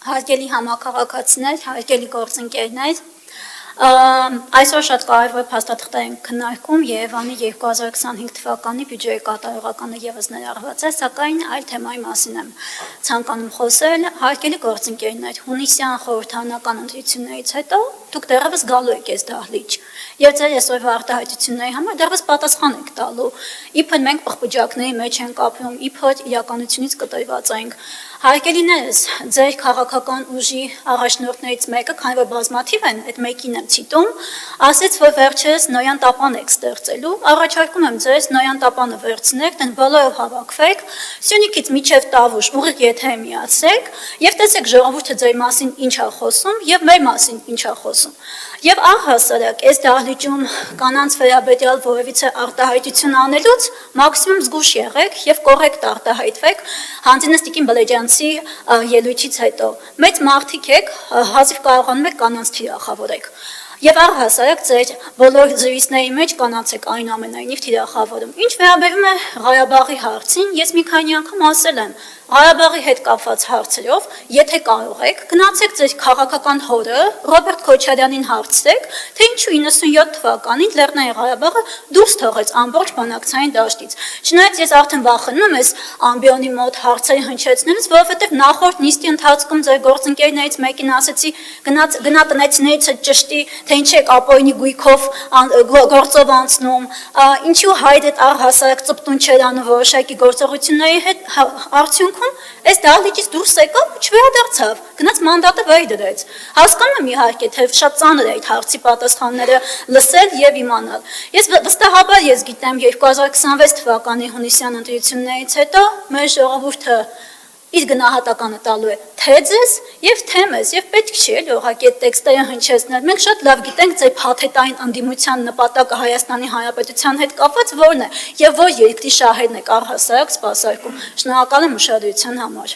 Հարգելի համակարգացիներ, հարգելի գործընկերներ, այսօր շատ կարևոր փաստաթղթեր ենք քննարկում Երևանի 2025 թվականի բյուջեի կատարողականը ևս ներառված է, սակայն այլ թեմայի մասին եմ ցանկանում խոսել։ Հարգելի գործընկերներ, հունիսյան խորհրդարանական ընտրություններից հետո դուք դեռևս գալու եք այս դահլիճ եւ ձեր այսօրվա արտահայտությունների համար դեռևս պատասխան եք տալու։ Իբր մենք պղպջակների մեջ ենք ապրում, իբր իրականությունից կտրված ենք։ Հարգելիներս, ձեր քաղաքական ուժի առաջնորդներից մեկը, քանի որ բազմաթիվ են, այդ մեկին եմ ցիտում, ասաց, որ վերջերս նոյան տապան եք ստեղծելու, առաջարկում եմ ձեզ նոյան տապանը վերցնեք, դեն բոլորով հավաքվեք, Սյունիքից մինչև Տավուշ ուղիղ եթեր միացեք եւ տեսեք ժողովուրդը ձեր մասին ինչ է խոսում եւ մեր մասին ինչ է խոսում։ Եվ առհասարակ այս դահլիճում կանանց վերաբերյալ որևիցե արտահայտություն անելուց մաքսիմում զգուշ եղեք եւ կոռեկտ արտահայտվեք Հանձինես Տիկին Բլեջյանցի ելույթից հետո։ Մեծ մարդիկ եք, հազիվ կարողանում եք կանանց թիրախավորեք։ Եվ առհասարակ ձեր բոլոր զրույցների մեջ կանանց եք այնուամենայնիվ թիրախավորում։ Ինչ վերաբերում է Ղարաբաղի հարցին, ես մի քանի անգամ ասել եմ, Ղարաբաղի հետ կապված հարցերով, եթե կարող եք, գնացեք ձեր քաղաքական հորը Ռոբերտ Քոչարյանին հարցրեք, թե ինչու 97 թվականին Լեռնային Ղարաբաղը դուրս թողեց ամբողջ բանակցային դաշտից։ Չնայած ես արդեն վախենում եմ այս ամբիոնի մոտ հարցերի հնչեցնելուց, որովհետև նախորդ նիստի ընթացքում ձեր գործընկերներից մեկին ասեցի, գնա տնեցիներից ճշտի, թե ինչ եք ապօրինի գույքով գործով անցնում, ինչու հայրդ առհասարակ ծպտուն չեր անում որոշակի գործողությունների հետ արդյունքում այս դահլիճից դուրս եկավ ու չվերադարձավ, գնաց մանդատը վեր դրեց։ Հասկանում եմ իհարկե, թե շատ ծանր է այդ հարցի պատասխանները լսել եւ իմանալ։ Ես վստահաբար գիտեմ 2026 թվականի հունիսյան ընտրություններից հետո մեր ժողովուրդը իր գնահատականը տալու է թե ձեզ եւ թե մեզ եւ պետք չի էլ ուղղակի այդ տեքստերը հնչեցնել։ Մենք շատ լավ գիտենք ձեր փաթեթային անդիմության նպատակը Հայաստանի Հանրապետության հետ կապված որն է եւ որ երկրի շահերն եք առհասարակ սպասարկում։ Շնորհակալ եմ ուշադրության համար։